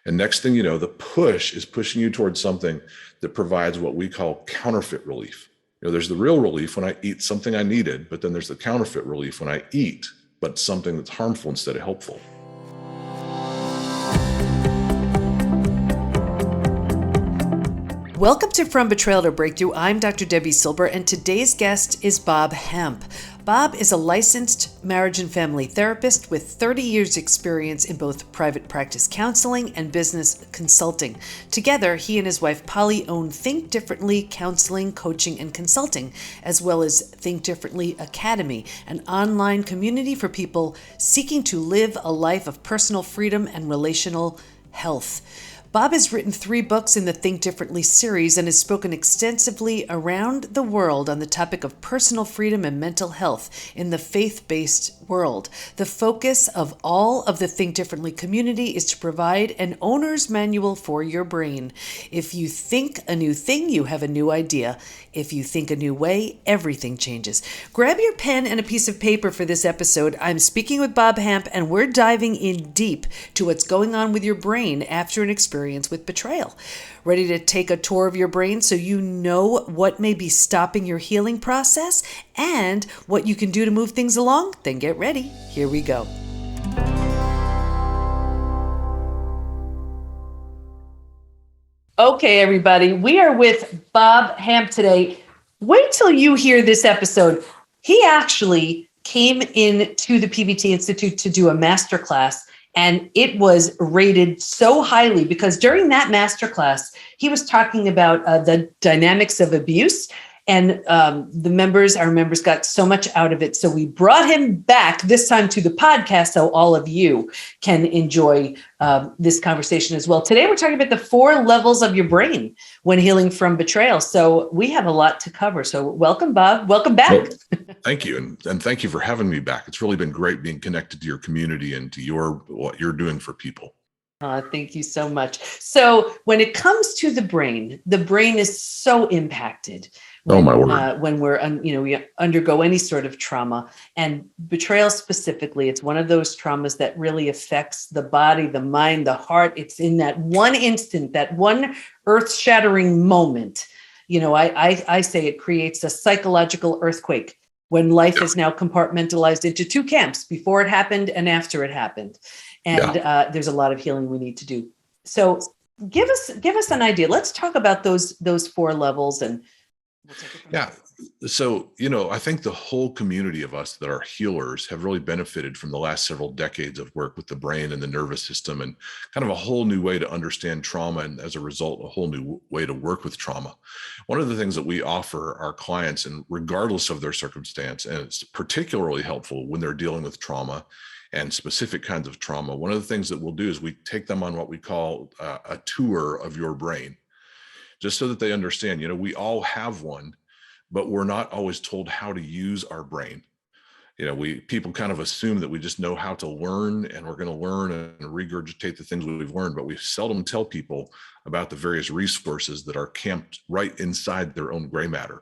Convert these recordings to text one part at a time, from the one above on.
And next thing you know, the push is pushing you towards something that provides what we call counterfeit relief. There's the real relief when I eat something I needed, but then there's the counterfeit relief when I eat, but something that's harmful instead of helpful. Welcome to From Betrayal to Breakthrough. I'm Dr. Debbie Silber, and today's guest is Bob Hamp. Bob is a licensed marriage and family therapist with 30 years experience in both private practice counseling and business consulting. Together, he and his wife Polly own Think Differently Counseling, Coaching, and Consulting, as well as Think Differently Academy, an online community for people seeking to live a life of personal freedom and relational health. Bob has written 3 books in the Think Differently series and has spoken extensively around the world on the topic of personal freedom and mental health in the faith-based world. The focus of all of the Think Differently community is to provide an owner's manual for your brain. If you think a new thing, you have a new idea. If you think a new way, everything changes. Grab your pen and a piece of paper for this episode. I'm speaking with Bob Hamp, and we're diving in deep to what's going on with your brain after an experience with betrayal. Ready to take a tour of your brain so you know what may be stopping your healing process and what you can do to move things along? Then get ready. Here we go. Okay, everybody, we are with Bob Hamp today. Wait till you hear this episode. He actually came into the PVT Institute to do a masterclass, and it was rated so highly because during that masterclass, he was talking about the dynamics of abuse, and our members got so much out of it. So we brought him back this time to the podcast so all of you can enjoy this conversation as well. Today, we're talking about the 4 levels of your brain when healing from betrayal. So we have a lot to cover. So welcome, Bob. Welcome back. Well, thank you. And thank you for having me back. It's really been great being connected to your community and to what you're doing for people. Thank you so much. So when it comes to the brain is so impacted when, Oh, my word. When we undergo any sort of trauma, and betrayal specifically. It's one of those traumas that really affects the body, the mind, the heart. It's in that one instant, that one earth-shattering moment. I say it creates a psychological earthquake when life is now compartmentalized into 2 camps, before it happened and after it happened. And there's a lot of healing we need to do. So give us an idea. Let's talk about those 4 levels, and we'll take it from there. So, I think the whole community of us that are healers have really benefited from the last several decades of work with the brain and the nervous system, and kind of a whole new way to understand trauma, and as a result, a whole new way to work with trauma. One of the things that we offer our clients, and regardless of their circumstance, and it's particularly helpful when they're dealing with trauma and specific kinds of trauma, one of the things that we'll do is we take them on what we call a tour of your brain, just so that they understand, we all have one, but we're not always told how to use our brain. People kind of assume that we just know how to learn, and we're going to learn and regurgitate the things we've learned, but we seldom tell people about the various resources that are camped right inside their own gray matter.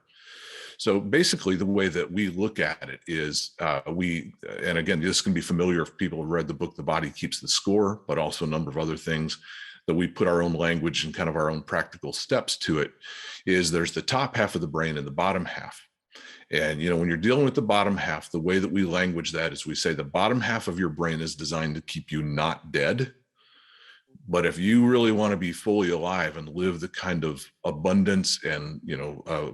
So basically, the way that we look at it is and again, this can be familiar if people have read the book, The Body Keeps the Score, but also a number of other things that we put our own language and kind of our own practical steps to it, is there's the top half of the brain and the bottom half. And, when you're dealing with the bottom half, the way that we language that is we say the bottom half of your brain is designed to keep you not dead. But if you really want to be fully alive and live the kind of abundance and,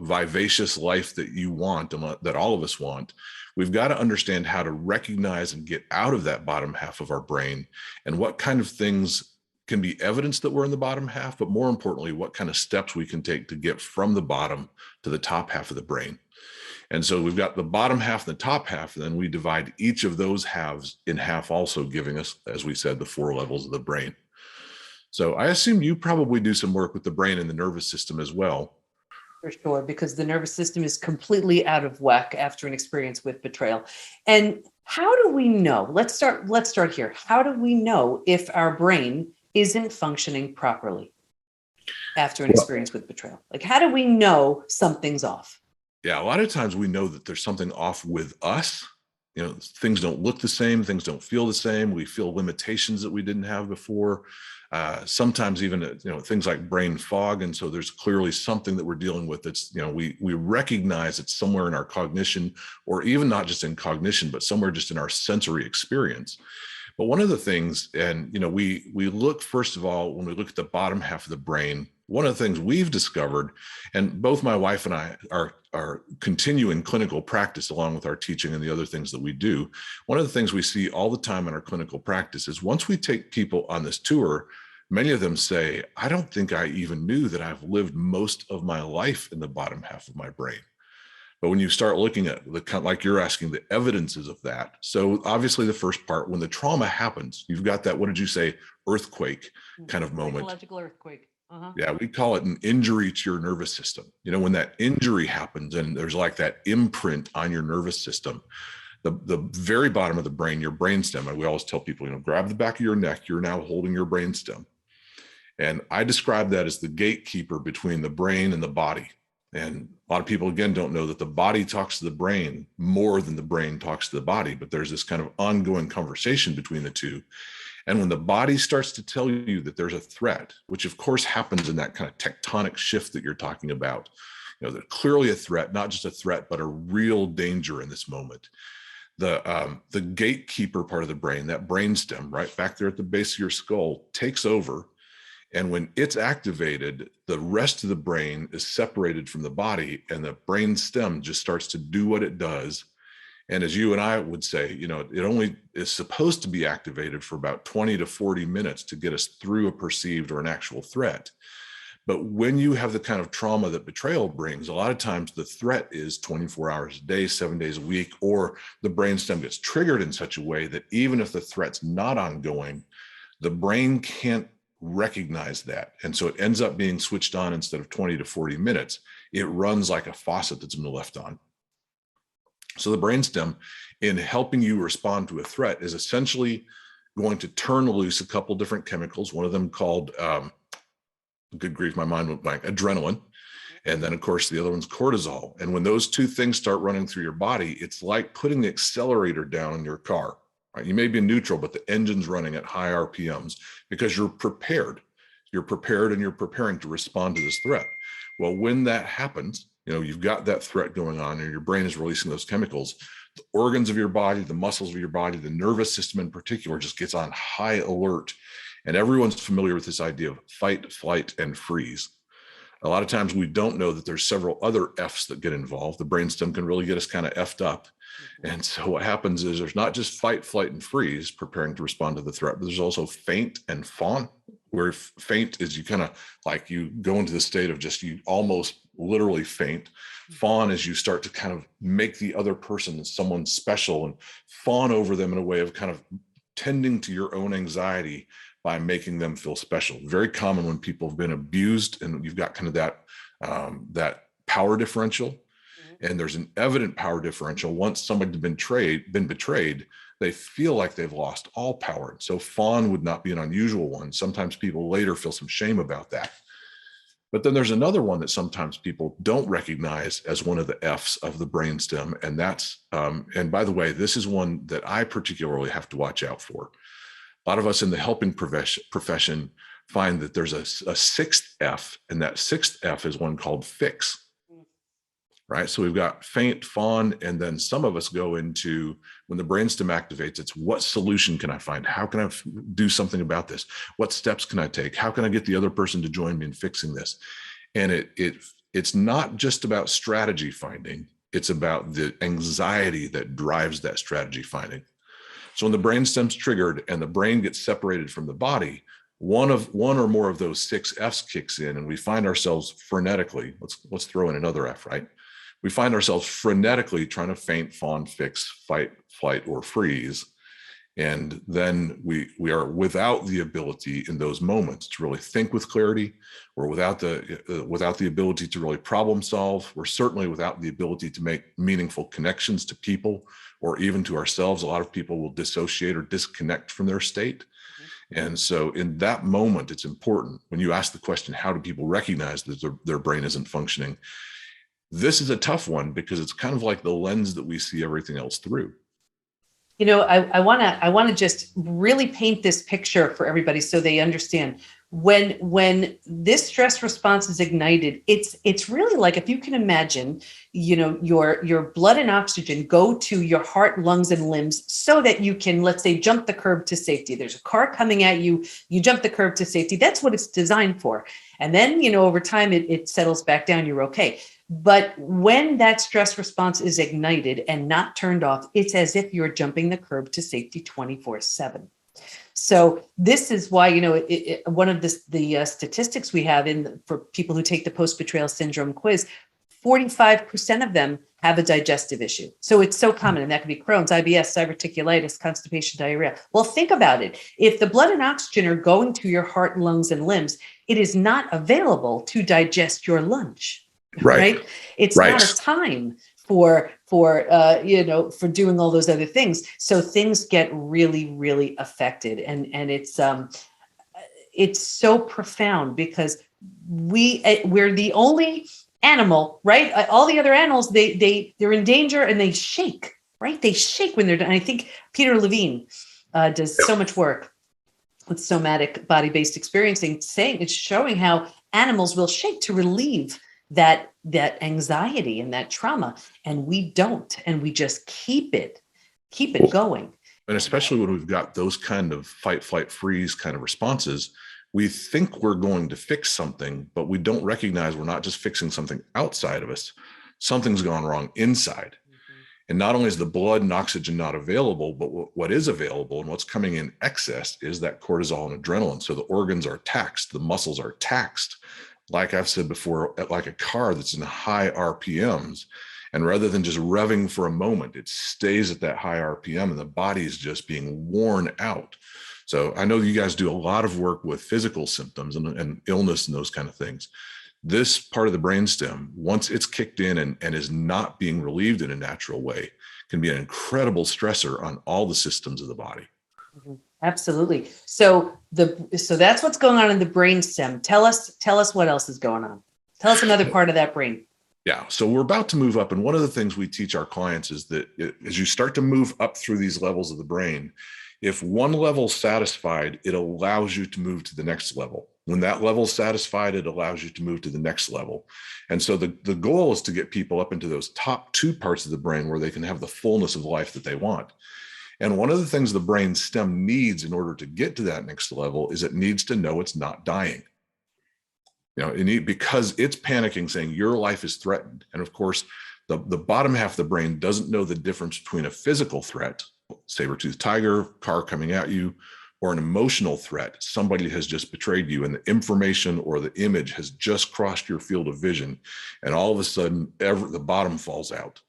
vivacious life that you want, and that all of us want, we've got to understand how to recognize and get out of that bottom half of our brain, and what kind of things can be evidence that we're in the bottom half, but more importantly, what kind of steps we can take to get from the bottom to the top half of the brain. And so we've got the bottom half and the top half, and then we divide each of those halves in half, also giving us, as we said, the 4 levels of the brain. So I assume you probably do some work with the brain and the nervous system as well. For sure, because the nervous system is completely out of whack after an experience with betrayal. And how do we know? Let's start here. How do we know if our brain isn't functioning properly after an experience with betrayal? Like, how do we know something's off? Yeah, a lot of times we know that there's something off with us, things don't look the same, things don't feel the same. We feel limitations that we didn't have before. Sometimes even, things like brain fog. And so there's clearly something that we're dealing with that's, we recognize it's somewhere in our cognition, or even not just in cognition, but somewhere just in our sensory experience. But one of the things, and we look, first of all, when we look at the bottom half of the brain, one of the things we've discovered, and both my wife and I are continuing clinical practice along with our teaching and the other things that we do. One of the things we see all the time in our clinical practice is once we take people on this tour, many of them say, I don't think I even knew that I've lived most of my life in the bottom half of my brain. But when you start looking at like you're asking, the evidences of that. So obviously the first part, when the trauma happens, you've got that, what did you say, earthquake kind of moment. Psychological earthquake. Uh-huh. Yeah, we call it an injury to your nervous system. When that injury happens and there's like that imprint on your nervous system, the very bottom of the brain, your brainstem, we always tell people, grab the back of your neck, you're now holding your brainstem. And I describe that as the gatekeeper between the brain and the body. And a lot of people, again, don't know that the body talks to the brain more than the brain talks to the body, but there's this kind of ongoing conversation between the two. And when the body starts to tell you that there's a threat, which of course happens in that kind of tectonic shift that you're talking about, there's clearly a threat, not just a threat, but a real danger in this moment. The gatekeeper part of the brain, that brainstem right back there at the base of your skull, takes over. And when it's activated, the rest of the brain is separated from the body, and the brain stem just starts to do what it does. And as you and I would say, it only is supposed to be activated for about 20 to 40 minutes to get us through a perceived or an actual threat. But when you have the kind of trauma that betrayal brings, a lot of times the threat is 24 hours a day, 7 days a week, or the brainstem gets triggered in such a way that even if the threat's not ongoing, the brain can't recognize that. And so it ends up being switched on instead of 20 to 40 minutes. It runs like a faucet that's been left on. So the brainstem, in helping you respond to a threat, is essentially going to turn loose a couple different chemicals, one of them called, good grief, my mind went blank, adrenaline. And then, of course, the other one's cortisol. And when those two things start running through your body, it's like putting the accelerator down in your car. Right? You may be in neutral, but the engine's running at high RPMs because you're prepared. You're prepared and you're preparing to respond to this threat. Well, when that happens, you've got that threat going on and your brain is releasing those chemicals. The organs of your body, the muscles of your body, the nervous system in particular just gets on high alert. And everyone's familiar with this idea of fight, flight, and freeze. A lot of times we don't know that there's several other F's that get involved. The brainstem can really get us kind of effed up. And so what happens is there's not just fight, flight, and freeze preparing to respond to the threat, but there's also faint and fawn, where faint is you kind of like you go into the state of just you almost literally faint. Fawn is you start to kind of make the other person someone special and fawn over them in a way of kind of tending to your own anxiety by making them feel special. Very common when people have been abused and you've got kind of that power differential. And there's an evident power differential. Once somebody's been betrayed, they feel like they've lost all power. So fawn would not be an unusual one. Sometimes people later feel some shame about that. But then there's another one that sometimes people don't recognize as one of the F's of the brainstem. And that's, and by the way, this is one that I particularly have to watch out for. A lot of us in the helping profession find that there's a sixth F, and that sixth F is one called fix. Right. So we've got faint, fawn, and then some of us go into when the brainstem activates, it's what solution can I find? How can I do something about this? What steps can I take? How can I get the other person to join me in fixing this? And it's not just about strategy finding. It's about the anxiety that drives that strategy finding. So when the brainstem's triggered and the brain gets separated from the body, one or more of those six F's kicks in, and we find ourselves frenetically, let's throw in another F, right? We find ourselves frenetically trying to faint, fawn, fix, fight, flight, or freeze. And then we are without the ability in those moments to really think with clarity. We're without the ability to really problem solve. We're certainly without the ability to make meaningful connections to people or even to ourselves. A lot of people will dissociate or disconnect from their state. And so in that moment, it's important when you ask the question, how do people recognize that their brain isn't functioning? This is a tough one because it's kind of like the lens that we see everything else through. I want to just really paint this picture for everybody so they understand. When this stress response is ignited, it's really like, if you can imagine, your blood and oxygen go to your heart, lungs, and limbs so that you can, let's say, jump the curb to safety. There's a car coming at you, you jump the curb to safety. That's what it's designed for. And then, over time, it settles back down, you're okay. But when that stress response is ignited and not turned off, it's as if you're jumping the curb to safety 24/7. So this is why, one of the statistics we have for people who take the post-betrayal syndrome quiz, 45% of them have a digestive issue. So it's so common, and that could be Crohn's, IBS, diverticulitis, constipation, diarrhea. Well, think about it. If the blood and oxygen are going to your heart, lungs, and limbs, it is not available to digest your lunch, right? It's not a time for doing all those other things. So things get really, really affected. And it's so profound, because we're the only animal, right? All the other animals, they're in danger and they shake, right? They shake when they're done. I think Peter Levine does so much work with somatic body-based experiencing, it's showing how animals will shake to relieve that anxiety and that trauma, and we don't, and we just keep it going. And especially when we've got those kind of fight, flight, freeze kind of responses, we think we're going to fix something, but we don't recognize we're not just fixing something outside of us. Something's gone wrong inside. And not only is the blood and oxygen not available, but what is available and what's coming in excess is that cortisol and adrenaline. So the organs are taxed, the muscles are taxed. Like I've said before, like a car that's in high RPMs, and rather than just revving for a moment, it stays at that high RPM, and the body is just being worn out. So I know you guys do a lot of work with physical symptoms and illness and those kind of things. This part of the brainstem, once it's kicked in and is not being relieved in a natural way, can be an incredible stressor on all the systems of the body. Absolutely. So that's what's going on in the brainstem. Tell us what else is going on. Tell us another part of that brain. Yeah. So we're about to move up. And one of the things we teach our clients is that as you start to move up through these levels of the brain, if one level is satisfied, it allows you to move to the next level. When that level is satisfied, it allows you to move to the next level. And so the goal is to get people up into those top two parts of the brain where they can have the fullness of life that they want. And one of the things the brain stem needs in order to get to that next level is it needs to know it's not dying. Because it's panicking, saying your life is threatened. And of course, the bottom half of the brain doesn't know the difference between a physical threat, saber-toothed tiger, car coming at you, or an emotional threat. Somebody has just betrayed you, and the information or the image has just crossed your field of vision. And all of a sudden, the bottom falls out.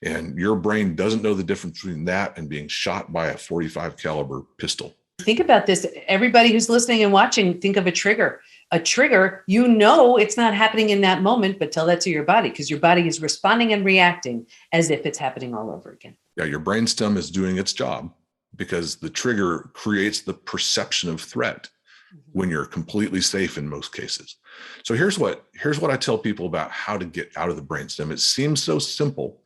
And your brain doesn't know the difference between that and being shot by a 45 caliber pistol. Think about this. Everybody who's listening and watching, think of a trigger. A trigger, it's not happening in that moment, but tell that to your body, because your body is responding and reacting as if it's happening all over again. Yeah, your brainstem is doing its job because the trigger creates the perception of threat when you're completely safe in most cases. So here's what I tell people about how to get out of the brainstem. It seems so simple.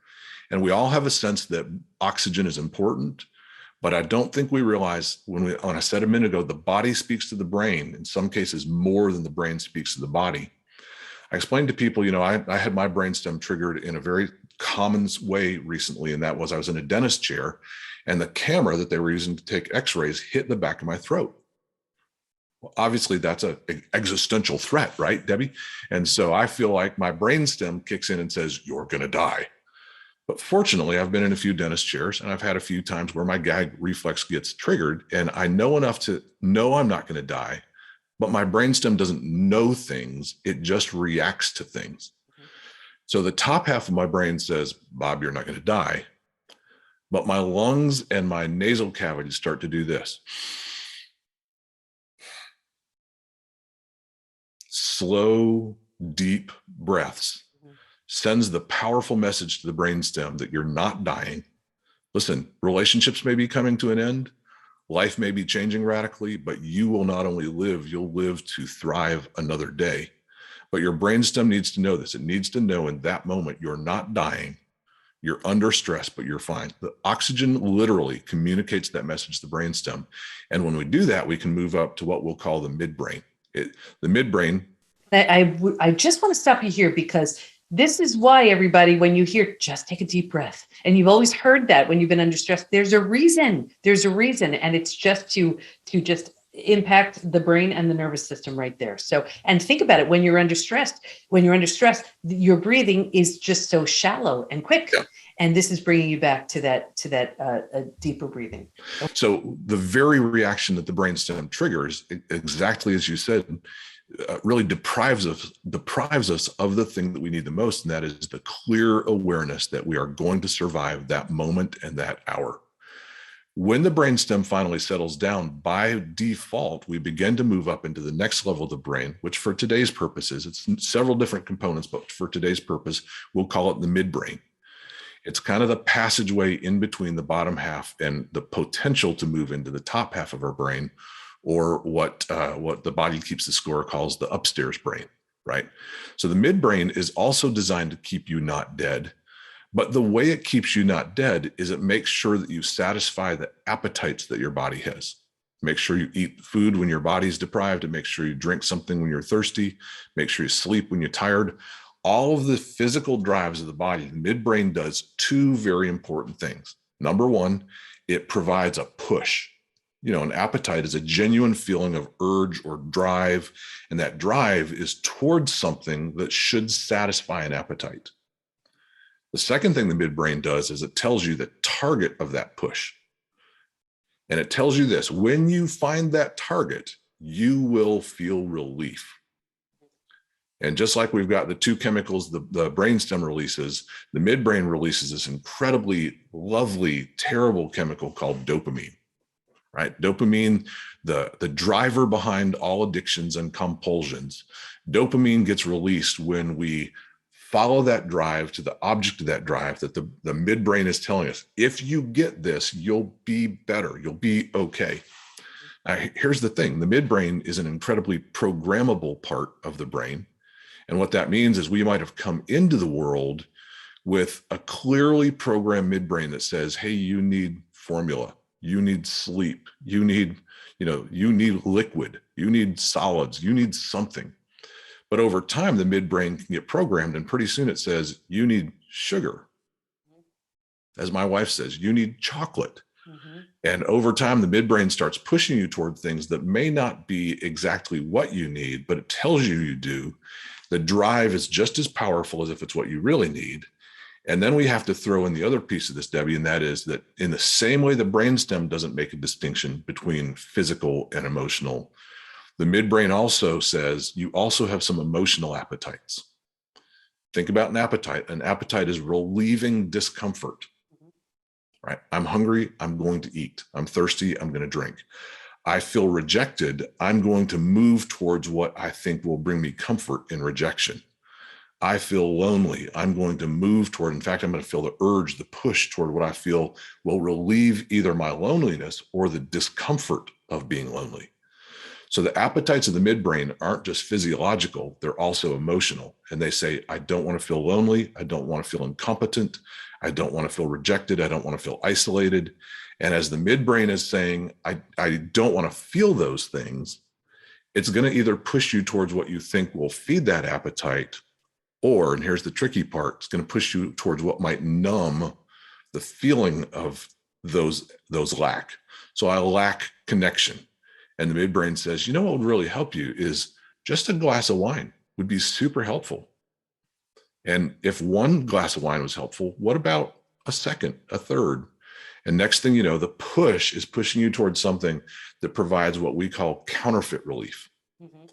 And we all have a sense that oxygen is important, but I don't think we realize when I said a minute ago, the body speaks to the brain, in some cases more than the brain speaks to the body. I explained to people, I had my brainstem triggered in a very common way recently, and that was I was in a dentist chair, and the camera that they were using to take x-rays hit the back of my throat. Well, obviously, that's an existential threat, right, Debbie? And so I feel like my brainstem kicks in and says, you're going to die. But fortunately, I've been in a few dentist chairs, and I've had a few times where my gag reflex gets triggered, and I know enough to know I'm not going to die, but my brainstem doesn't know things. It just reacts to things. So the top half of my brain says, Bob, you're not going to die. But my lungs and my nasal cavity start to do this. Slow, deep breaths. Sends the powerful message to the brainstem that you're not dying. Listen, relationships may be coming to an end. Life may be changing radically, but you will not only live, you'll live to thrive another day. But your brainstem needs to know this. It needs to know in that moment, you're not dying. You're under stress, but you're fine. The oxygen literally communicates that message to the brainstem. And when we do that, we can move up to what we'll call the midbrain. The midbrain. I just want to stop you here, because this is why, everybody, when you hear just take a deep breath, and you've always heard that when you've been under stress, there's a reason. And it's just to just impact the brain and the nervous system right there. So, and think about it, when you're under stress, your breathing is just so shallow and quick. Yeah. And this is bringing you back to that deeper breathing. So the very reaction that the brainstem triggers, exactly as you said, really deprives us of the thing that we need the most, and that is the clear awareness that we are going to survive that moment and that hour. When the brainstem finally settles down, by default, we begin to move up into the next level of the brain, which for today's purposes, it's several different components, but for today's purpose, we'll call it the midbrain. It's kind of the passageway in between the bottom half and the potential to move into the top half of our brain, or what the Body Keeps the Score calls the upstairs brain, right? So the midbrain is also designed to keep you not dead. But the way it keeps you not dead is it makes sure that you satisfy the appetites that your body has. Make sure you eat food when your body's deprived, and make sure you drink something when you're thirsty. Make sure you sleep when you're tired. All of the physical drives of the body, the midbrain does two very important things. Number one, it provides a push. An appetite is a genuine feeling of urge or drive, and that drive is towards something that should satisfy an appetite. The second thing the midbrain does is it tells you the target of that push. And it tells you this: when you find that target, you will feel relief. And just like we've got the two chemicals the brainstem releases, the midbrain releases this incredibly lovely, terrible chemical called dopamine, right? Dopamine, the driver behind all addictions and compulsions. Dopamine gets released when we follow that drive to the object of that drive that the midbrain is telling us, if you get this, you'll be better, you'll be okay. Here's the thing: the midbrain is an incredibly programmable part of the brain. And what that means is we might have come into the world with a clearly programmed midbrain that says, hey, you need formula, you need sleep, you need liquid, you need solids, you need something. But over time, the midbrain can get programmed, and pretty soon it says, you need sugar. As my wife says, you need chocolate. Mm-hmm. And over time, the midbrain starts pushing you toward things that may not be exactly what you need, but it tells you do. The drive is just as powerful as if it's what you really need. And then we have to throw in the other piece of this, Debbie, and that is that in the same way the brainstem doesn't make a distinction between physical and emotional, the midbrain also says you also have some emotional appetites. Think about an appetite. An appetite is relieving discomfort, right? I'm hungry, I'm going to eat. I'm thirsty, I'm going to drink. I feel rejected, I'm going to move towards what I think will bring me comfort in rejection. I feel lonely, I'm going to move toward, in fact, I'm going to feel the urge, the push toward what I feel will relieve either my loneliness or the discomfort of being lonely. So the appetites of the midbrain aren't just physiological, they're also emotional. And they say, I don't want to feel lonely. I don't want to feel incompetent. I don't want to feel rejected. I don't want to feel isolated. And as the midbrain is saying, I don't want to feel those things, it's going to either push you towards what you think will feed that appetite, or, and here's the tricky part, it's going to push you towards what might numb the feeling of those lack. So I lack connection. And the midbrain says, what would really help you is just a glass of wine would be super helpful. And if one glass of wine was helpful, what about a second, a third? And next thing you know, the push is pushing you towards something that provides what we call counterfeit relief. Mm-hmm.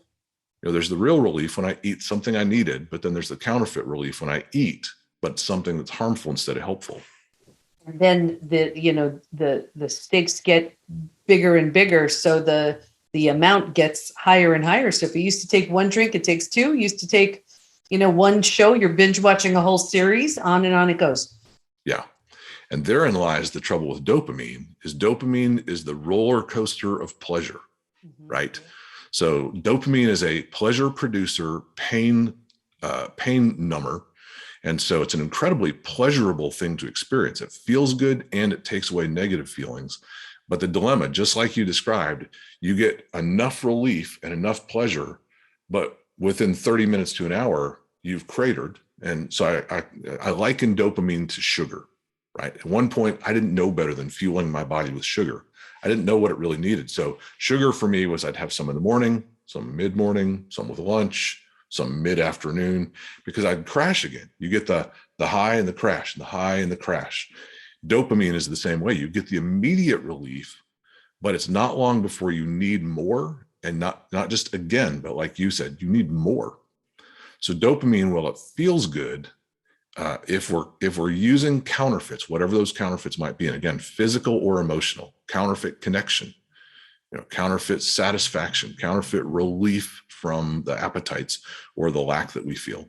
There's the real relief when I eat something I needed, but then there's the counterfeit relief when I eat, but something that's harmful instead of helpful. And then the stakes get bigger and bigger, so the amount gets higher and higher. So if you used to take one drink, it takes two. You used to take, one show, you're binge watching a whole series, on and on it goes. Yeah. And therein lies the trouble with dopamine is the roller coaster of pleasure, mm-hmm. right? So dopamine is a pleasure producer, pain number. And so it's an incredibly pleasurable thing to experience. It feels good and it takes away negative feelings. But the dilemma, just like you described, you get enough relief and enough pleasure, but within 30 minutes to an hour, you've cratered. And so I liken dopamine to sugar, right? At one point, I didn't know better than fueling my body with sugar. I didn't know what it really needed. So sugar for me was I'd have some in the morning, some mid-morning, some with lunch, some mid-afternoon, because I'd crash again. You get the high and the crash, the high and the crash. Dopamine is the same way. You get the immediate relief, but it's not long before you need more, and not just again, but like you said, you need more. So dopamine, while it feels good, if we're using counterfeits, whatever those counterfeits might be, and again, physical or emotional, counterfeit connection, counterfeit satisfaction, counterfeit relief from the appetites or the lack that we feel.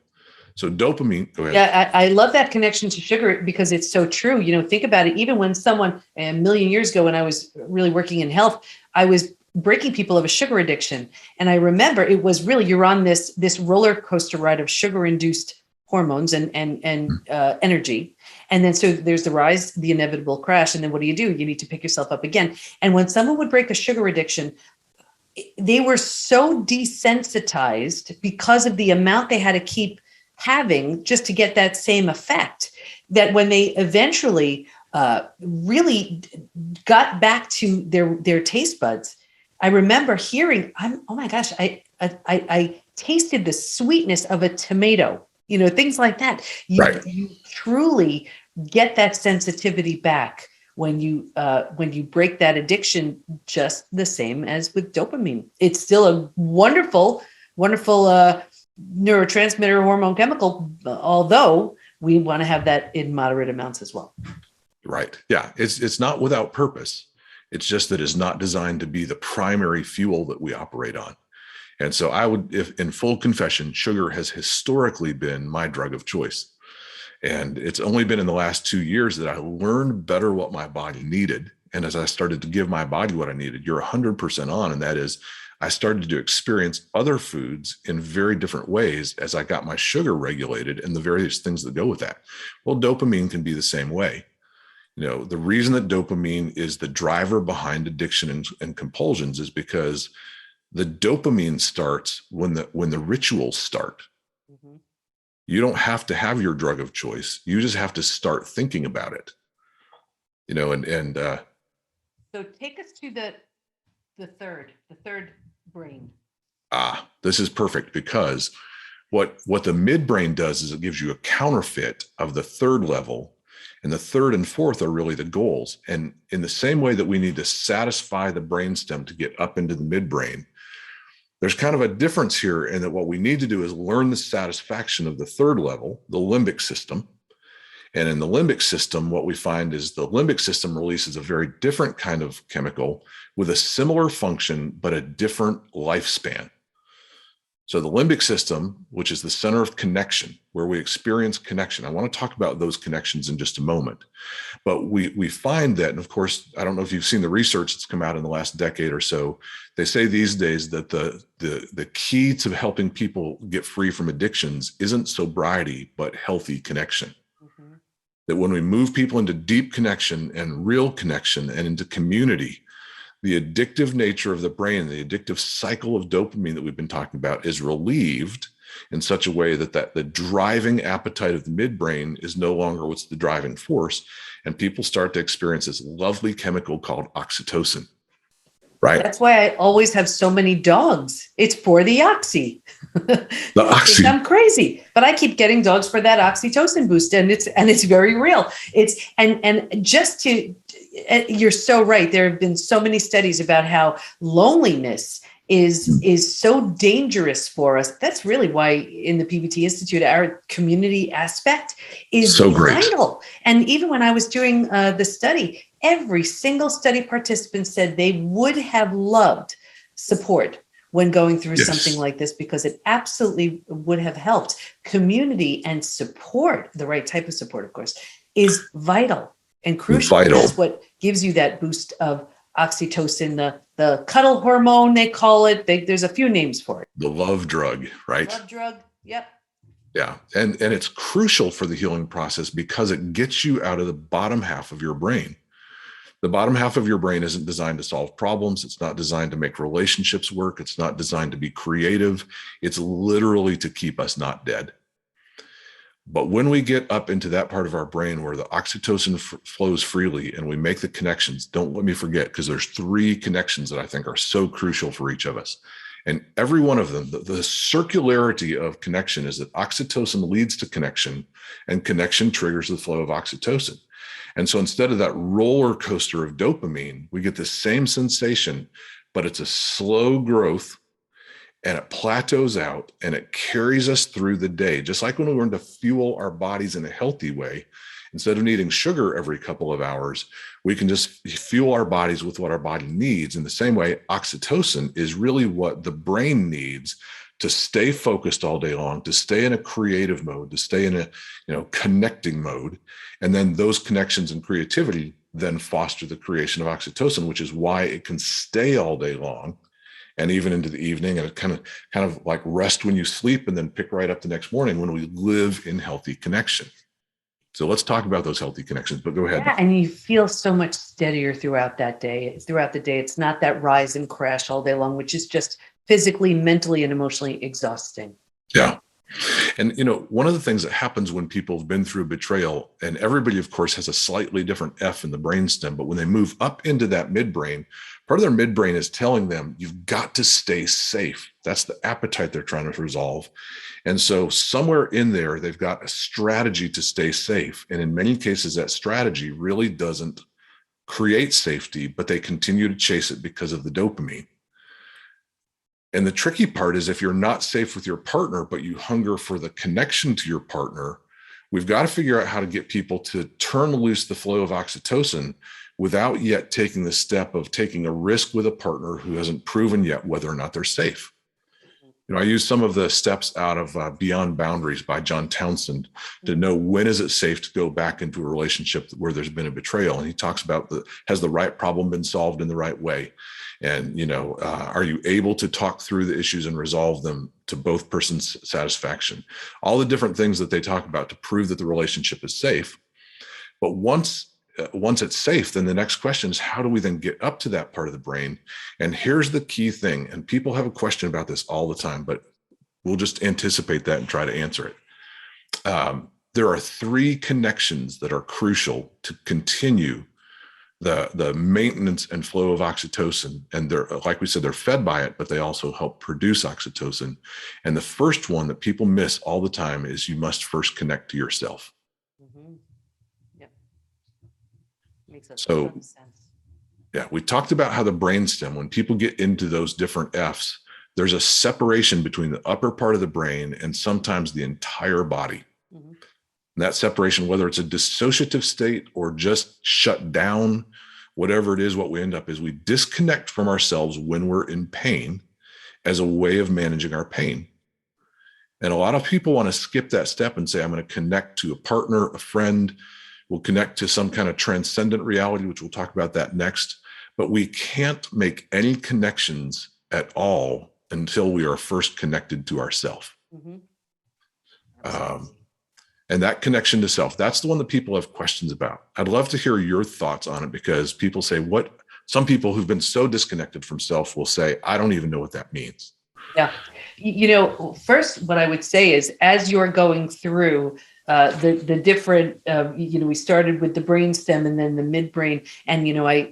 So dopamine, go ahead. Yeah, I love that connection to sugar because it's so true. Think about it. Even when someone a million years ago, when I was really working in health, I was breaking people of a sugar addiction. And I remember it was really, you're on this roller coaster ride of sugar-induced hormones and energy. And then so there's the rise, the inevitable crash. And then what do? You need to pick yourself up again. And when someone would break a sugar addiction, they were so desensitized because of the amount they had to keep having just to get that same effect, that when they eventually really got back to their taste buds, I remember hearing, oh my gosh, I tasted the sweetness of a tomato, things like that. You truly get that sensitivity back when you break that addiction, just the same as with dopamine. It's still a wonderful neurotransmitter hormone chemical, although we want to have that in moderate amounts as well. Right. Yeah. It's not without purpose. It's just that it's not designed to be the primary fuel that we operate on. And so I would, if in full confession, sugar has historically been my drug of choice. And it's only been in the last 2 years that I learned better what my body needed. And as I started to give my body what I needed, you're 100% on. And that is, I started to experience other foods in very different ways as I got my sugar regulated and the various things that go with that. Well, dopamine can be the same way. The reason that dopamine is the driver behind addiction and compulsions is because the dopamine starts when the rituals start. Mm-hmm. You don't have to have your drug of choice. You just have to start thinking about it. So take us to the third brain. This is perfect, because what the midbrain does is it gives you a counterfeit of the third level, and the third and fourth are really the goals. And in the same way that we need to satisfy the brainstem to get up into the midbrain, there's kind of a difference here in that what we need to do is learn the satisfaction of the third level, the limbic system. And in the limbic system, what we find is the limbic system releases a very different kind of chemical with a similar function, but a different lifespan. So the limbic system, which is the center of connection, where we experience connection. I want to talk about those connections in just a moment. But we find that, and of course, I don't know if you've seen the research that's come out in the last decade or so. They say these days that the key to helping people get free from addictions isn't sobriety, but healthy connection. Mm-hmm. That when we move people into deep connection and real connection and into community, the addictive nature of the brain, the addictive cycle of dopamine that we've been talking about, is relieved in such a way that the driving appetite of the midbrain is no longer what's the driving force. And people start to experience this lovely chemical called oxytocin. Right. That's why I always have so many dogs. It's for the oxy. The oxy. I'm crazy, but I keep getting dogs for that oxytocin boost, and it's very real. You're so right. There have been so many studies about how loneliness is so dangerous for us. That's really why in the PBT Institute, our community aspect is so vital. And even when I was doing the study, every single study participant said they would have loved support when going through something like this, because it absolutely would have helped. Community and support, the right type of support, of course, is vital and crucial. That's what gives you that boost of oxytocin, the cuddle hormone, they call it. There's a few names for it. The love drug, right? Love drug. Yep. Yeah. And it's crucial for the healing process because it gets you out of the bottom half of your brain. The bottom half of your brain isn't designed to solve problems. It's not designed to make relationships work. It's not designed to be creative. It's literally to keep us not dead. But when we get up into that part of our brain where the oxytocin flows freely and we make the connections, don't let me forget, because there's three connections that I think are so crucial for each of us. And every one of them, the circularity of connection is that oxytocin leads to connection and connection triggers the flow of oxytocin. And so instead of that roller coaster of dopamine, we get the same sensation, but it's a slow growth and it plateaus out and it carries us through the day. Just like when we learn to fuel our bodies in a healthy way, instead of needing sugar every couple of hours, we can just fuel our bodies with what our body needs. In the same way, oxytocin is really what the brain needs to stay focused all day long, to stay in a creative mode, to stay in a connecting mode. And then those connections and creativity then foster the creation of oxytocin, which is why it can stay all day long and even into the evening, and it kind of like rest when you sleep and then pick right up the next morning when we live in healthy connection. So let's talk about those healthy connections, but go ahead. Yeah, and you feel so much steadier throughout that day. Throughout the day, it's not that rise and crash all day long, which is just physically, mentally, and emotionally exhausting. Yeah. And, one of the things that happens when people have been through betrayal, and everybody, of course, has a slightly different F in the brainstem, but when they move up into that midbrain, part of their midbrain is telling them, you've got to stay safe. That's the appetite they're trying to resolve. And so somewhere in there, they've got a strategy to stay safe. And in many cases, that strategy really doesn't create safety, but they continue to chase it because of the dopamine. And the tricky part is if you're not safe with your partner, but you hunger for the connection to your partner, we've got to figure out how to get people to turn loose the flow of oxytocin without yet taking the step of taking a risk with a partner who hasn't proven yet whether or not they're safe. I use some of the steps out of Beyond Boundaries by John Townsend to know when is it safe to go back into a relationship where there's been a betrayal. And he talks about has the right problem been solved in the right way? And, are you able to talk through the issues and resolve them to both persons' satisfaction? All the different things that they talk about to prove that the relationship is safe. But once it's safe, then the next question is, how do we then get up to that part of the brain? And here's the key thing. And people have a question about this all the time, but we'll just anticipate that and try to answer it. There are three connections that are crucial to continue the maintenance and flow of oxytocin. And they're, like we said, they're fed by it, but they also help produce oxytocin. And the first one that people miss all the time is you must first connect to yourself. Mm-hmm. Yep. Makes a ton of sense. Yeah, we talked about how the brainstem, when people get into those different Fs, there's a separation between the upper part of the brain and sometimes the entire body. Mm-hmm. And that separation, whether it's a dissociative state or just shut down, whatever it is, what we end up is we disconnect from ourselves when we're in pain as a way of managing our pain. And a lot of people want to skip that step and say, I'm going to connect to a partner, a friend, we'll connect to some kind of transcendent reality, which we'll talk about that next. But we can't make any connections at all until we are first connected to ourselves. Mm-hmm. And that connection to self, that's the one that people have questions about. I'd love to hear your thoughts on it, because people say some people who've been so disconnected from self will say, I don't even know what that means. Yeah. First, what I would say is, as you're going through the different, we started with the brainstem and then the midbrain. And,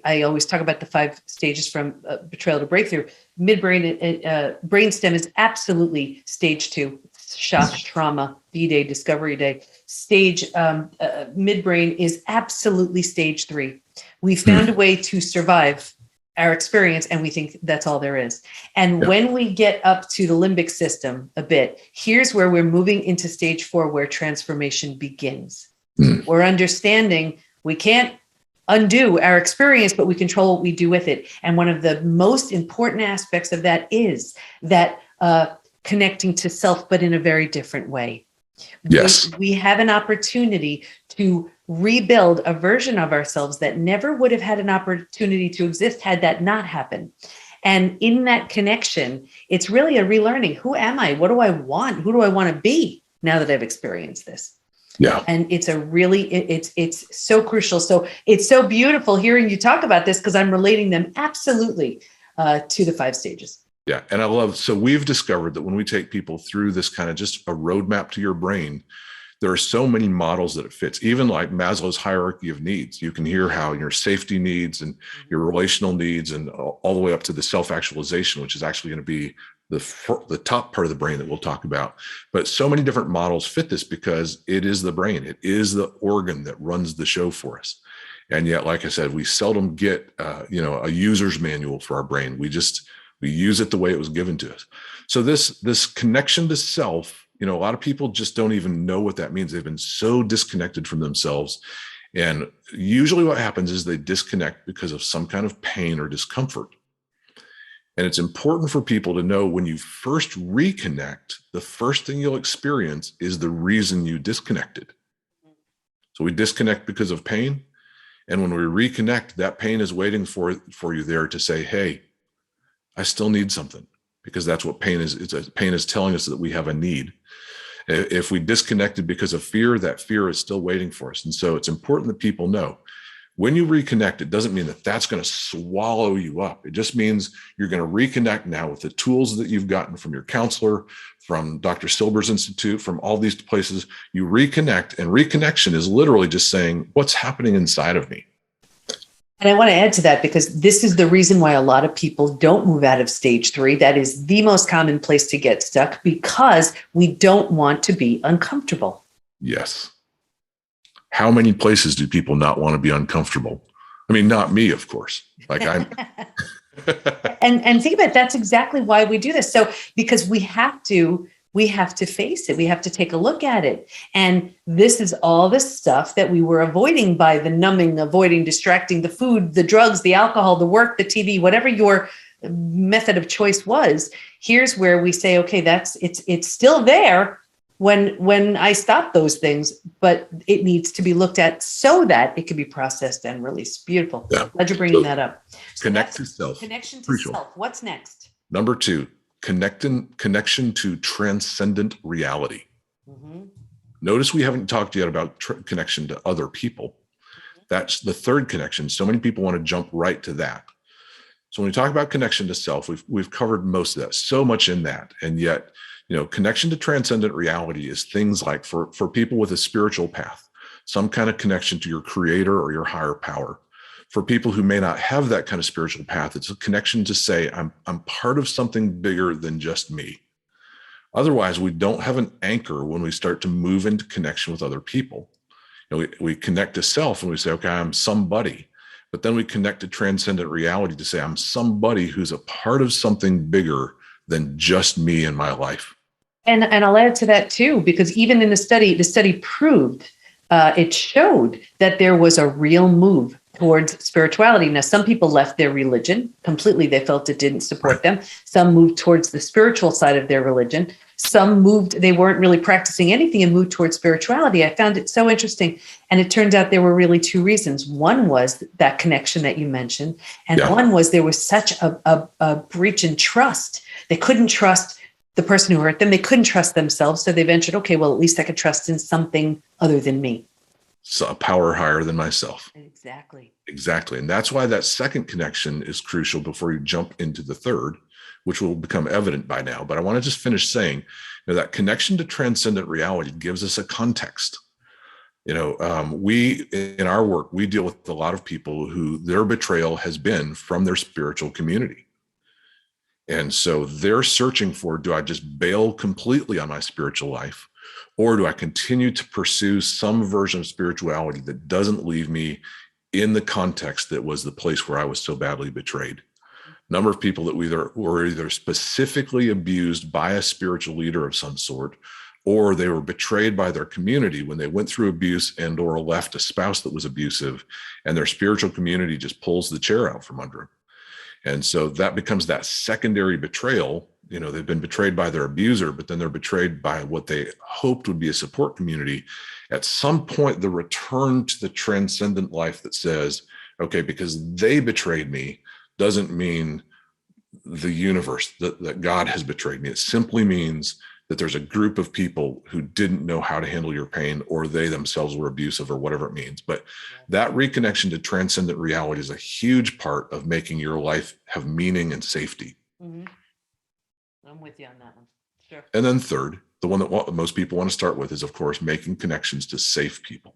I always talk about the 5 stages from betrayal to breakthrough. Midbrain, brainstem is absolutely stage 2, shock, trauma, D-Day, discovery day. Stage midbrain is absolutely stage 3. We found a way to survive our experience, and we think that's all there is. And when we get up to the limbic system a bit, here's where we're moving into stage 4, where transformation begins. We're understanding we can't undo our experience, but we control what we do with it. And one of the most important aspects of that is that connecting to self, but in a very different way. Yes. We have an opportunity to rebuild a version of ourselves that never would have had an opportunity to exist had that not happened. And in that connection, it's really a relearning. Who am I? What do I want? Who do I want to be? now that I've experienced this. Yeah. And it's it's so crucial. So it's so beautiful hearing you talk about this, because I'm relating them absolutely to the 5 stages. Yeah. And I love, so we've discovered that when we take people through this kind of just a roadmap to your brain, there are so many models that it fits, even like Maslow's hierarchy of needs. You can hear how your safety needs and your relational needs and all the way up to the self-actualization, which is actually going to be the top part of the brain that we'll talk about. But so many different models fit this because it is the brain. It is the organ that runs the show for us. And yet, like I said, we seldom get, a user's manual for our brain. We use it the way it was given to us. So this connection to self, a lot of people just don't even know what that means. They've been so disconnected from themselves. And usually what happens is they disconnect because of some kind of pain or discomfort. And it's important for people to know when you first reconnect, the first thing you'll experience is the reason you disconnected. So we disconnect because of pain. And when we reconnect, that pain is waiting for you there to say, hey, I still need something, because that's what pain is. Pain is telling us that we have a need. If we disconnected because of fear, that fear is still waiting for us. And so it's important that people know when you reconnect, it doesn't mean that that's going to swallow you up. It just means you're going to reconnect now with the tools that you've gotten from your counselor, from Dr. Silber's Institute, from all these places. You reconnect, and reconnection is literally just saying, what's happening inside of me? And I want to add to that, because this is the reason why a lot of people don't move out of stage 3. That is the most common place to get stuck, because we don't want to be uncomfortable. Yes. How many places do people not want to be uncomfortable? I mean, not me, of course. Like I'm. and think about it, that's exactly why we do this. So because we have to face it. We have to take a look at it. And this is all the stuff that we were avoiding by the numbing, avoiding, distracting, the food, the drugs, the alcohol, the work, the TV, whatever your method of choice was. Here's where we say, okay, it's still there when I stop those things, but it needs to be looked at so that it can be processed and released. Beautiful. Yeah. Glad you're bringing that up. Connect to self. Connection to Crucial. self. What's next? Number 2, connection to transcendent reality. Mm-hmm. Notice we haven't talked yet about connection to other people. That's the third connection. So many people want to jump right to that. So when we talk about connection to self, we've covered most of that, so much in that. And yet, connection to transcendent reality is things like for people with a spiritual path, some kind of connection to your creator or your higher power. For people who may not have that kind of spiritual path, it's a connection to say, I'm part of something bigger than just me. Otherwise, we don't have an anchor when we start to move into connection with other people. We connect to self and we say, okay, I'm somebody. But then we connect to transcendent reality to say, I'm somebody who's a part of something bigger than just me in my life. And I'll add to that too, because even in the study proved, it showed that there was a real move towards spirituality. Now, some people left their religion completely. They felt it didn't support them. Some moved towards the spiritual side of their religion. Some they weren't really practicing anything and moved towards spirituality. I found it so interesting. And it turned out there were really 2 reasons. One was that connection that you mentioned. And one was there was such a breach in trust. They couldn't trust the person who hurt them. They couldn't trust themselves. So they ventured, okay, well, at least I could trust in something other than me. So a power higher than myself. Exactly. And that's why that second connection is crucial before you jump into the third, which will become evident by now. But I want to just finish saying, that connection to transcendent reality gives us a context. We, in our work, we deal with a lot of people who their betrayal has been from their spiritual community. And so they're searching for, do I just bail completely on my spiritual life? Or do I continue to pursue some version of spirituality that doesn't leave me in the context that was the place where I was so badly betrayed? Number of people that were either specifically abused by a spiritual leader of some sort, or they were betrayed by their community when they went through abuse and or left a spouse that was abusive, and their spiritual community just pulls the chair out from under them. And so that becomes that secondary betrayal. They've been betrayed by their abuser, but then they're betrayed by what they hoped would be a support community. At some point, the return to the transcendent life that says, okay, because they betrayed me doesn't mean the universe, that God has betrayed me. It simply means that there's a group of people who didn't know how to handle your pain, or they themselves were abusive, or whatever it means. But that reconnection to transcendent reality is a huge part of making your life have meaning and safety. Mm-hmm. I'm with you on that one. Sure. And then third, the one that most people want to start with is, of course, making connections to safe people.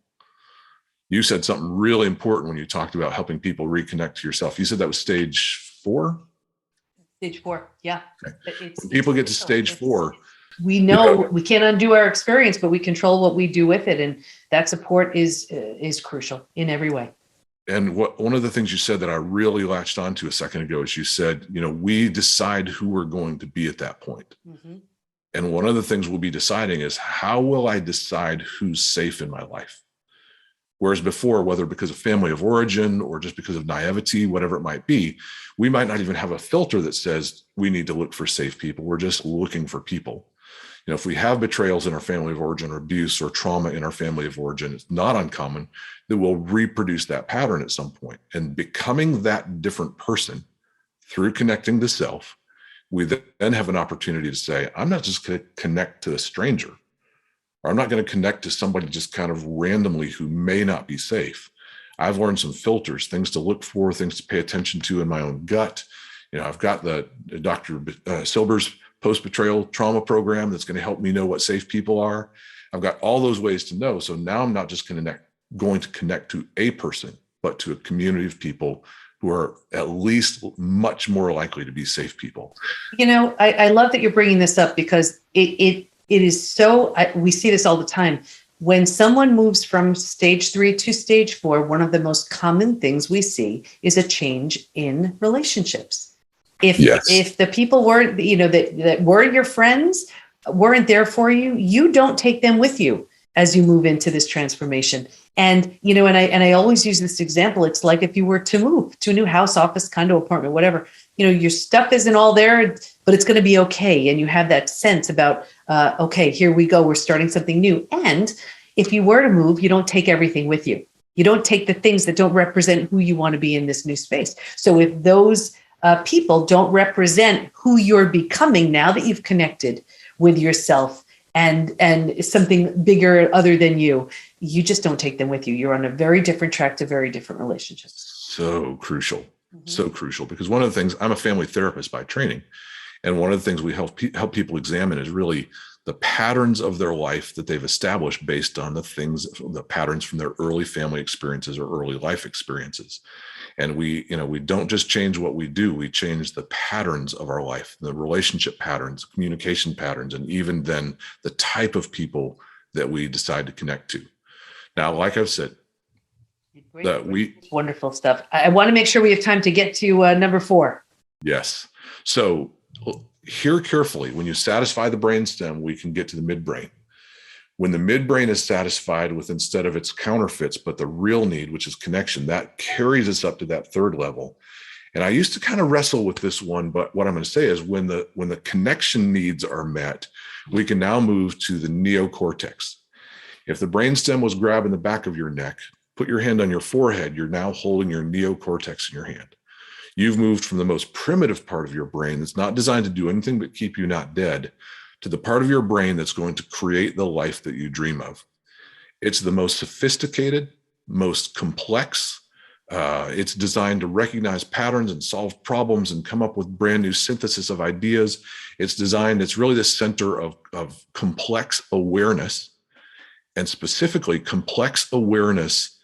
You said something really important when you talked about helping people reconnect to yourself. You said that was stage 4? Stage 4. Yeah. Okay. When people get to stage 4, we know we can't undo our experience, but we control what we do with it. And that support is crucial in every way. And one of the things you said that I really latched onto a second ago is you said, we decide who we're going to be at that point. Mm-hmm. And one of the things we'll be deciding is, how will I decide who's safe in my life? Whereas before, whether because of family of origin or just because of naivety, whatever it might be, we might not even have a filter that says we need to look for safe people. We're just looking for people. If we have betrayals in our family of origin, or abuse or trauma in our family of origin, it's not uncommon that we'll reproduce that pattern at some point. And becoming that different person through connecting to self, we then have an opportunity to say, I'm not just going to connect to a stranger, or I'm not going to connect to somebody just kind of randomly who may not be safe. I've learned some filters, things to look for, things to pay attention to in my own gut. I've got the Dr. Silber's post-betrayal trauma program that's going to help me know what safe people are. I've got all those ways to know. So now I'm not just going to connect to a person, but to a community of people who are at least much more likely to be safe people. I love that you're bringing this up, because it is so, we see this all the time. When someone moves from stage 3 to stage 4, one of the most common things we see is a change in relationships. If the people weren't, that were your friends, weren't there for you, you don't take them with you as you move into this transformation. And, and I always use this example. It's like if you were to move to a new house, office, condo, apartment, whatever, your stuff isn't all there, but it's going to be okay. And you have that sense about, okay, here we go. We're starting something new. And if you were to move, you don't take everything with you. You don't take the things that don't represent who you want to be in this new space. So if those people don't represent who you're becoming now that you've connected with yourself and something bigger other than you just don't take them with you. You're on a very different track to very different relationships. So crucial. Mm-hmm. So crucial, because one of the things, I'm a family therapist by training, and one of the things we help people examine is really the patterns of their life that they've established based on the patterns from their early family experiences or early life experiences. And we don't just change what we do, we change the patterns of our life, the relationship patterns, communication patterns, and even then the type of people that we decide to connect to. Now, like I've said, wonderful stuff. I want to make sure we have time to get to number 4. Yes. So hear carefully. When you satisfy the brainstem, we can get to the midbrain. When the midbrain is satisfied with, instead of its counterfeits, but the real need, which is connection, that carries us up to that 3rd level. And I used to kind of wrestle with this one, but what I'm going to say is when the connection needs are met, we can now move to the neocortex. If the brainstem was grabbing the back of your neck, put your hand on your forehead, you're now holding your neocortex in your hand. You've moved from the most primitive part of your brain that's not designed to do anything but keep you not dead, to the part of your brain that's going to create the life that you dream of. It's the most sophisticated, most complex. It's designed to recognize patterns and solve problems and come up with brand new synthesis of ideas. It's really the center of complex awareness, and specifically complex awareness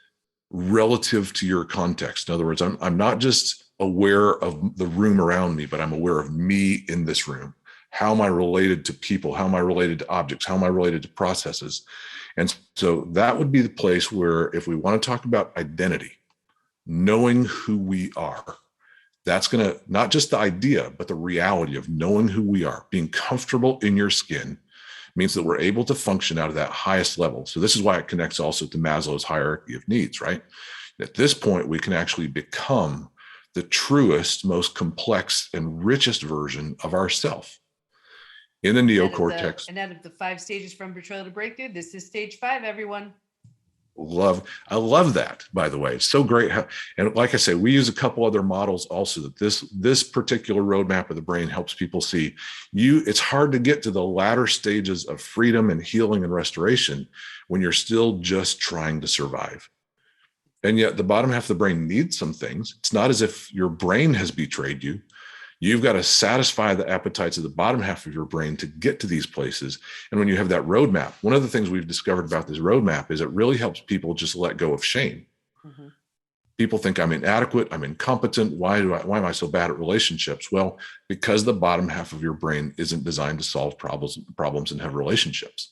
relative to your context. In other words, I'm not just aware of the room around me, but I'm aware of me in this room. How am I related to people? How am I related to objects? How am I related to processes? And so that would be the place where, if we want to talk about identity, knowing who we are, that's going to, not just the idea, but the reality of knowing who we are, being comfortable in your skin, means that we're able to function out of that highest level. So this is why it connects also to Maslow's hierarchy of needs, right? At this point, we can actually become the truest, most complex, and richest version of ourself. In the neocortex. And out of the 5 stages from betrayal to breakthrough, this is stage 5, everyone. I love that, by the way. It's so great. And like I say, we use a couple other models also that this particular roadmap of the brain helps people see it's hard to get to the latter stages of freedom and healing and restoration when you're still just trying to survive. And yet the bottom half of the brain needs some things. It's not as if your brain has betrayed you. You've got to satisfy the appetites of the bottom half of your brain to get to these places. And when you have that roadmap, one of the things we've discovered about this roadmap is it really helps people just let go of shame. Mm-hmm. People think I'm inadequate, I'm incompetent. Why am I so bad at relationships? Well, because the bottom half of your brain isn't designed to solve problems and have relationships.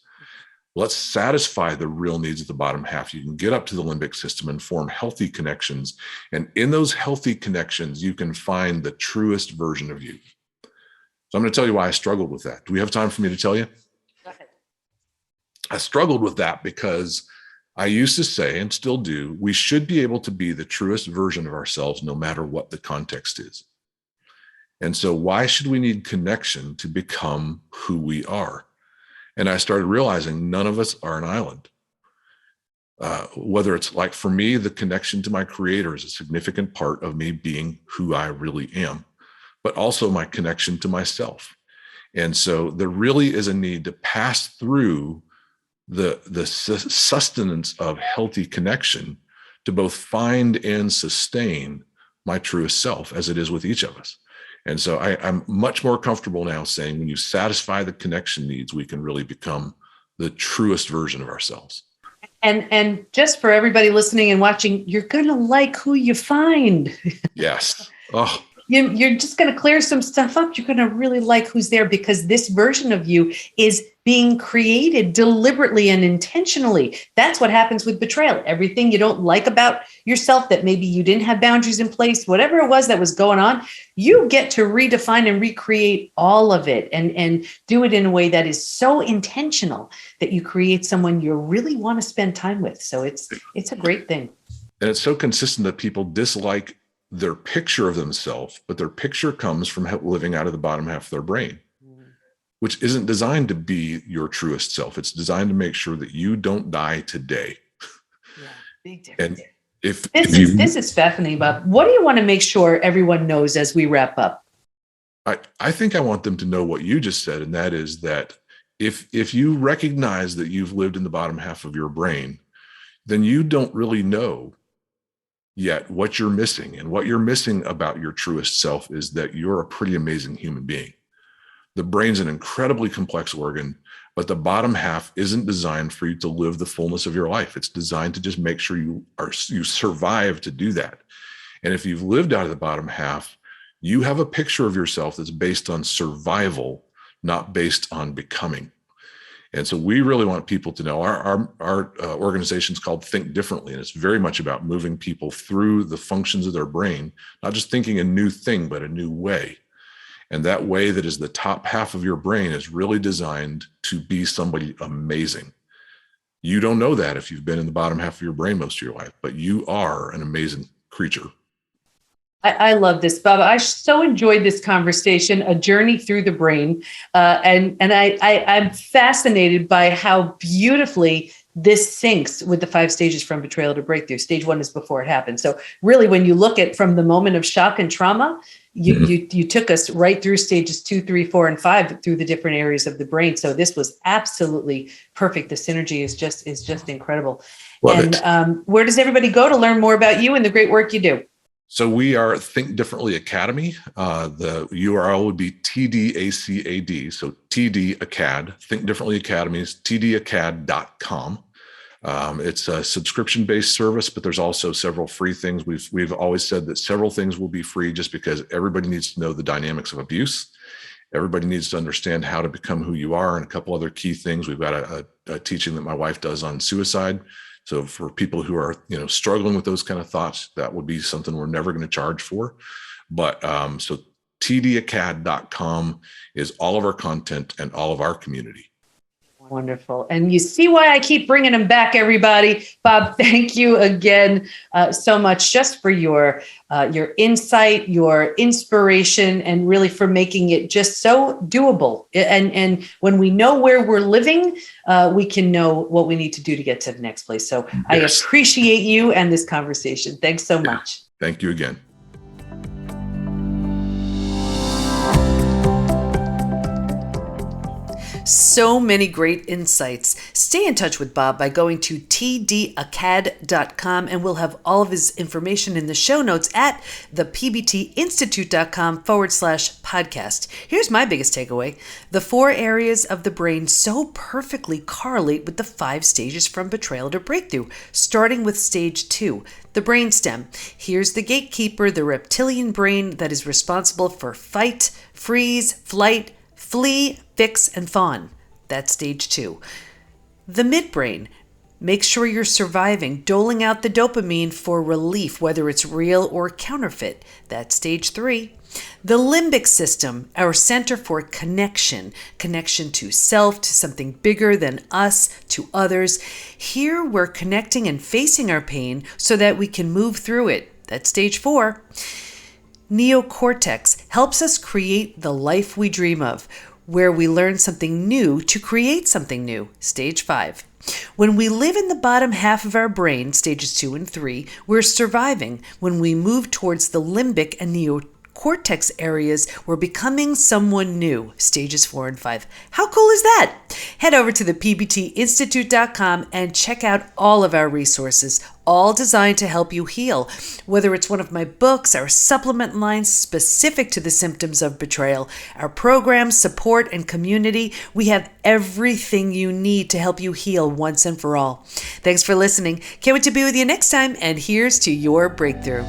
Let's satisfy the real needs of the bottom half. You can get up to the limbic system and form healthy connections. And in those healthy connections, you can find the truest version of you. So I'm going to tell you why I struggled with that. Do we have time for me to tell you? Go ahead. I struggled with that because I used to say, and still do, we should be able to be the truest version of ourselves no matter what the context is. And so why should we need connection to become who we are? And I started realizing none of us are an island. Whether it's like for me, the connection to my creator is a significant part of me being who I really am, but also my connection to myself. And so there really is a need to pass through the sustenance of healthy connection to both find and sustain my truest self, as it is with each of us. And so I'm much more comfortable now saying when you satisfy the connection needs, we can really become the truest version of ourselves. And just for everybody listening and watching, you're going to like who you find. Yes. Oh. You're just going to clear some stuff up. You're going to really like who's there because this version of you is being created deliberately and intentionally. That's what happens with betrayal. Everything you don't like about yourself, that maybe you didn't have boundaries in place, whatever it was that was going on, you get to redefine and recreate all of it and do it in a way that is so intentional that you create someone you really want to spend time with. So it's a great thing. And it's so consistent that people dislike their picture of themselves, but their picture comes from living out of the bottom half of their brain, which isn't designed to be your truest self. It's designed to make sure that you don't die today. Yeah, big difference. And this is fascinating, Bob. What do you want to make sure everyone knows as we wrap up? I think I want them to know what you just said, and that is that if you recognize that you've lived in the bottom half of your brain, then you don't really know yet what you're missing. And what you're missing about your truest self is that you're a pretty amazing human being. The brain's an incredibly complex organ, but the bottom half isn't designed for you to live the fullness of your life. It's designed to just make sure you survive to do that. And if you've lived out of the bottom half, you have a picture of yourself that's based on survival, not based on becoming. And so we really want people to know our organization is called Think Differently, and it's very much about moving people through the functions of their brain, not just thinking a new thing, but a new way. And that way that is the top half of your brain is really designed to be somebody amazing. You don't know that if you've been in the bottom half of your brain most of your life, but you are an amazing creature. I love this, Bob. I so enjoyed this conversation, a journey through the brain. And I'm fascinated by how beautifully this syncs with the 5 stages from betrayal to breakthrough. Stage 1 is before it happened. So really, when you look at from the moment of shock and trauma, you took us right through stages 2, 3, 4, and 5 through the different areas of the brain. So this was absolutely perfect. The synergy is just incredible. Where does everybody go to learn more about you and the great work you do? So we are Think Differently Academy. The URL would be TDACAD. So TD Acad, Think Differently Academy is tdacad.com. It's a subscription-based service, but there's also several free things. We've always said that several things will be free just because everybody needs to know the dynamics of abuse. Everybody needs to understand how to become who you are, and a couple other key things. We've got a teaching that my wife does on suicide. So for people who are, struggling with those kind of thoughts, that would be something we're never going to charge for. But so tdacad.com is all of our content and all of our community. Wonderful. And you see why I keep bringing them back, everybody. Bob, thank you again so much just for your insight, your inspiration, and really for making it just so doable. And when we know where we're living, we can know what we need to do to get to the next place. So yes. I appreciate you and this conversation. Thanks so much. Thank you again. So many great insights. Stay in touch with Bob by going to tdacad.com, and we'll have all of his information in the show notes at thepbtinstitute.com/podcast. Here's my biggest takeaway. The 4 areas of the brain so perfectly correlate with the 5 stages from betrayal to breakthrough, starting with stage 2, the brainstem. Here's the gatekeeper, the reptilian brain that is responsible for fight, freeze, flight, flee, fix, and fawn. That's stage 2. The midbrain. Make sure you're surviving, doling out the dopamine for relief, whether it's real or counterfeit. That's stage 3. The limbic system, our center for connection to self, to something bigger than us, to others. Here we're connecting and facing our pain so that we can move through it. That's stage 4. Neocortex helps us create the life we dream of, where we learn something new to create something new, stage 5. When we live in the bottom half of our brain, stages 2 and 3, we're surviving. When we move towards the limbic and neocortex areas, we're becoming someone new, stages 4 and 5. How cool is that? Head over to thepbtinstitute.com and check out all of our resources, all designed to help you heal. Whether it's one of my books, our supplement lines specific to the symptoms of betrayal, our programs, support, and community, we have everything you need to help you heal once and for all. Thanks for listening. Can't wait to be with you next time, and here's to your breakthrough.